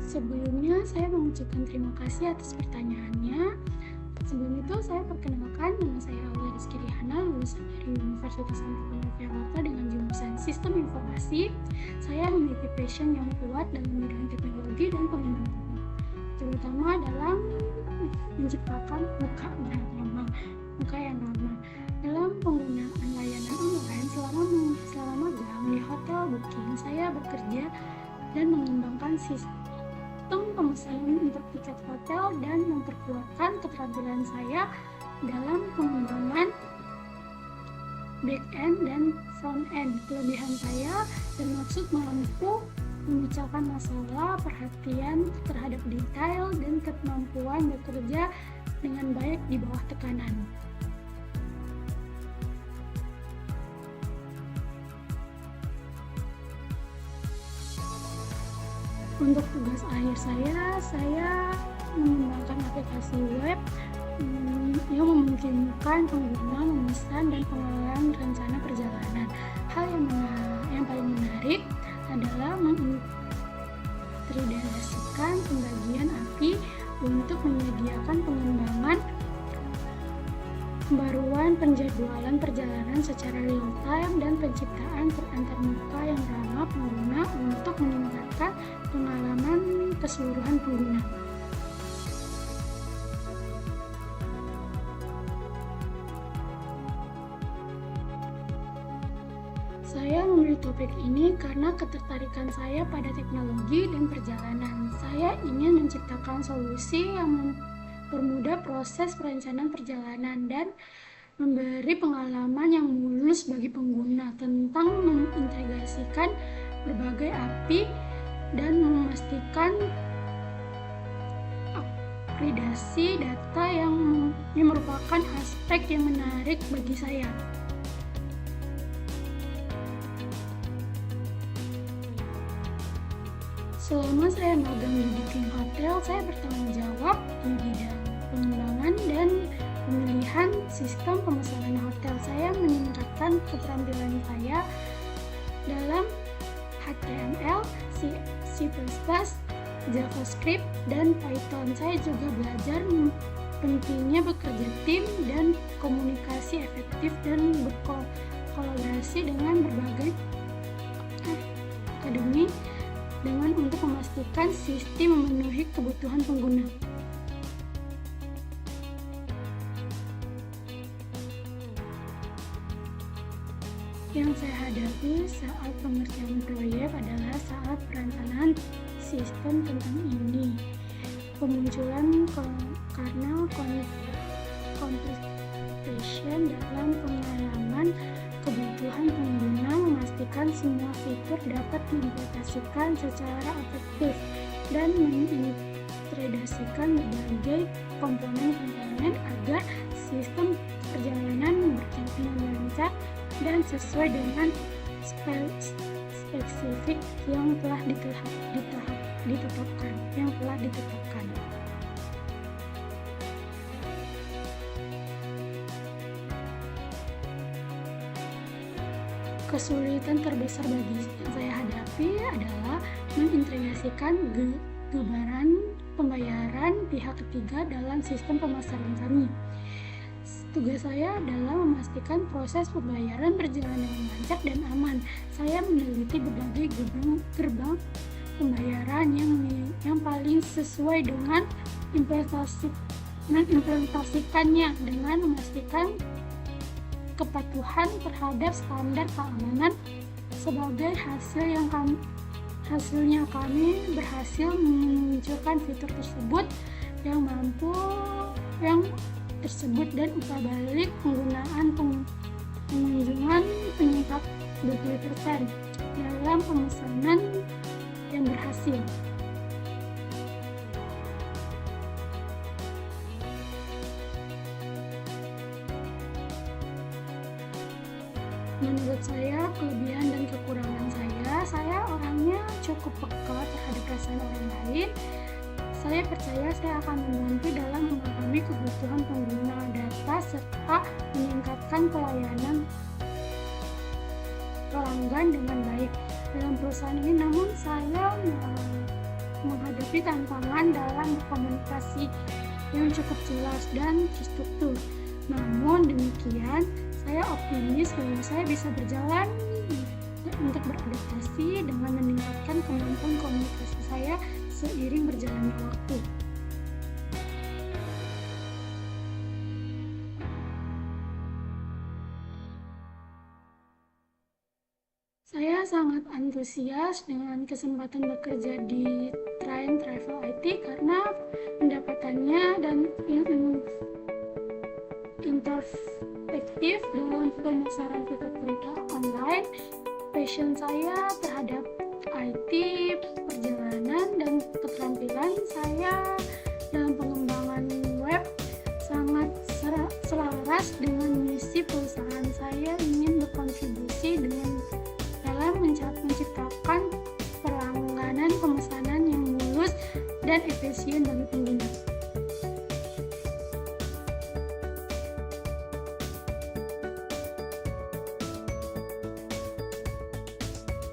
Sebelumnya saya mengucapkan terima kasih atas pertanyaannya. Sebelum itu saya perkenalkan, nama saya Aulia Rizky Rihana, lulusan dari Universitas Antagono Jakarta dengan jurusan Sistem Informasi. Saya memiliki passion yang kuat dalam bidang teknologi dan pengembangan, terutama dalam menciptakan muka yang ramah dalam penggunaan layanan online. Selama magang di hotel booking, saya bekerja dan mengembangkan sistem pemesanan untuk tiket hotel dan memperkuatkan keterampilan saya dalam pengembangan back end dan front end. Kelebihan saya bermaksud mampu memecahkan masalah, perhatian terhadap detail, dan kemampuan bekerja dengan baik di bawah tekanan. Untuk tugas akhir saya mengembangkan aplikasi web yang memungkinkan pengguna memesan dan pengelolaan rencana perjalanan. Hal yang paling menarik adalah mengintegrasikan pembagian API untuk menyediakan pengembangan pembaruan penjadwalan perjalanan secara real time dan penciptaan antarmuka yang ramah pengguna untuk meningkatkan pengalaman keseluruhan pengguna. Saya memilih topik ini karena ketertarikan saya pada teknologi dan perjalanan. Saya ingin menciptakan solusi yang mempermudah proses perencanaan perjalanan dan memberi pengalaman yang mulus bagi pengguna tentang mengintegrasikan berbagai API dan memastikan akurasi data yang merupakan aspek yang menarik bagi saya. Selama saya magang di booking hotel, saya bertanggung jawab di bidang pengembangan dan pemilihan sistem pemesanan hotel. Saya meningkatkan keterampilan saya dalam HTML, C++, JavaScript, dan Python. Saya juga belajar pentingnya bekerja tim dan komunikasi efektif dan berkolaborasi dengan berbagai akademi untuk memastikan sistem memenuhi kebutuhan pengguna. Yang saya hadapi saat pengerjaan proyek adalah saat perencanaan sistem tentang ini. Kemunculan karena completion dalam pengalaman kebutuhan pengguna, memastikan semua fitur dapat diimplementasikan secara efektif dan mengintegrasikan berbagai komponen agar sistem perjalanan berjalan lancar dan sesuai dengan spesifik yang telah ditetapkan. Kesulitan terbesar bagi yang saya hadapi adalah mengintegrasikan gambaran pembayaran pihak ketiga dalam sistem pemasaran kami. Tugas saya adalah memastikan proses pembayaran berjalan dengan lancar dan aman. Saya meneliti berbagai gerbang pembayaran yang paling sesuai dengan implementasikannya dengan memastikan kepatuhan terhadap standar keamanan. Sebagai hasilnya kami berhasil memunculkan fitur tersebut dan upah balik penggunaan pengunjungan meningkat 20% dalam pemesanan yang berhasil. Menurut saya, kelebihan dan kekurangan saya orangnya cukup peka terhadap perasaan orang lain. Saya percaya saya akan membantu dalam memahami kebutuhan pengguna data serta meningkatkan pelayanan pelanggan dengan baik dalam perusahaan ini. Namun saya menghadapi tantangan dalam berkomunikasi yang cukup jelas dan terstruktur. Namun demikian, saya optimis bahwa saya bisa berjalan untuk beradaptasi dengan meningkatkan kemampuan komunikasi saya seiring berjalannya waktu. Saya sangat antusias dengan kesempatan bekerja di Train Travel IT karena pendapatannya dan interaktif dalam pemasaran tiket kereta online. Passion saya terhadap IT, perjalanan, dan keterampilan saya dalam pengembangan web sangat selaras dengan misi perusahaan. Saya ingin berkontribusi dalam menciptakan pelangganan pemesanan yang mulus dan efisien bagi pengguna.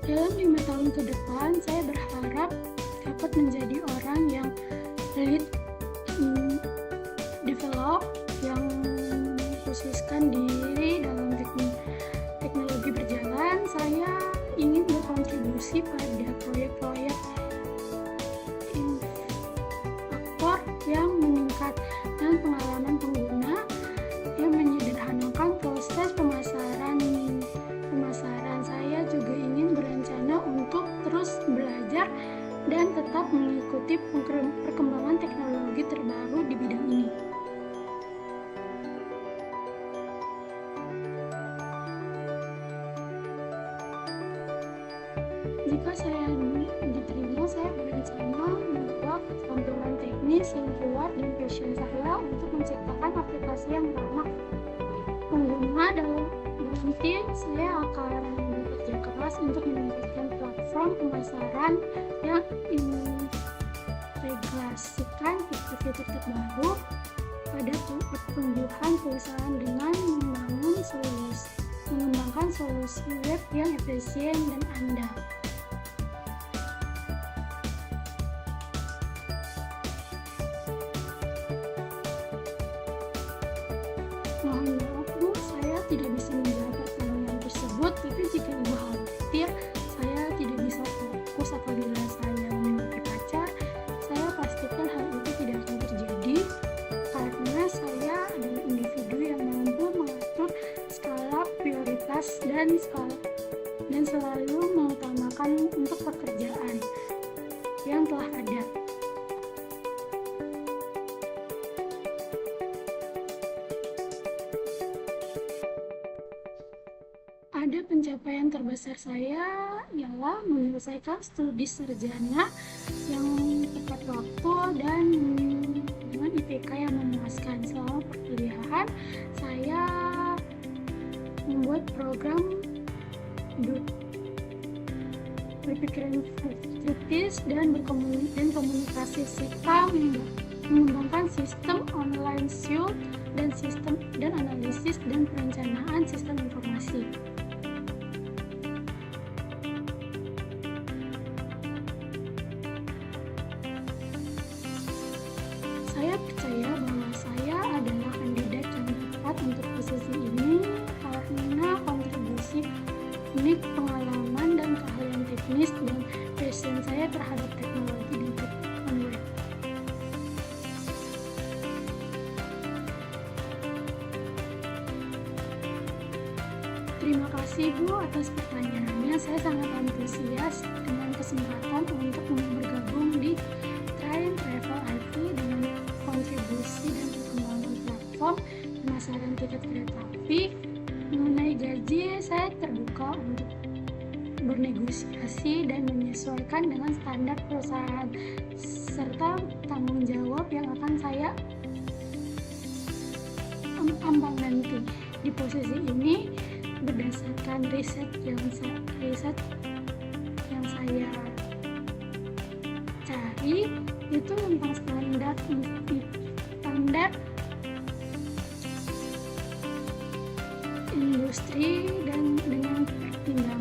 Dalam 5 tahun ke depan, saya berharap dapat menjadi orang yang lead develop, yang khususkan diri dalam teknologi berjalan. Saya ingin berkontribusi pada proyek-proyek faktor yang meningkatkan pengalaman pengguna, yang menyederhanakan proses pemasaran. Saya juga ingin berencana untuk terus belajar dan tetap mengikuti perkembangan teknologi terbaru di bidang ini. Jika saya diterima, saya berencana membuat keterampilan teknis yang kuat dan passion saya untuk menciptakan aplikasi yang ramah pengguna. Dalam nanti saya akan bekerja keras untuk meningkatkan platform pemasaran yang integrasikan fitur-fitur terbaru pada pertumbuhan perusahaan dengan mengembangkan solusi web yang efisien dan andal. Mohon maaf Bu, saya tidak bisa menjawab pertanyaan tersebut, tapi jika Ibu khawatir saya tidak bisa fokus apabila saya memiliki pacar, saya pastikan hal itu tidak akan terjadi karena saya adalah individu yang mampu mengatur skala prioritas dan selalu mengutamakan untuk pekerjaan yang telah ada. Ada pencapaian terbesar saya ialah menyelesaikan studi sarjana yang tepat waktu dan dengan IPK yang memuaskan. Selama perkuliahan, saya membuat program berpikiran kritis dan komunikasi serta mengembangkan sistem online suite dan analisis dan perencanaan sistem informasi. Saya percaya bahwa saya adalah kandidat yang tepat untuk posisi ini karena kontribusi unik, pengalaman dan keahlian teknis dan passion saya terhadap teknologi dan web. Terima kasih Bu atas pertanyaannya. Saya sangat antusias dengan kesempatan untuk bergabung di Train Travel IT dengan kontribusi dan perkembangan platform pemasaran tiket kereta api. Mengenai gaji, saya terbuka untuk bernegosiasi dan menyesuaikan dengan standar perusahaan serta tanggung jawab yang akan saya ambang nanti. Di posisi ini, berdasarkan riset yang saya cari itu tentang standar industri dan dengan pertimbangan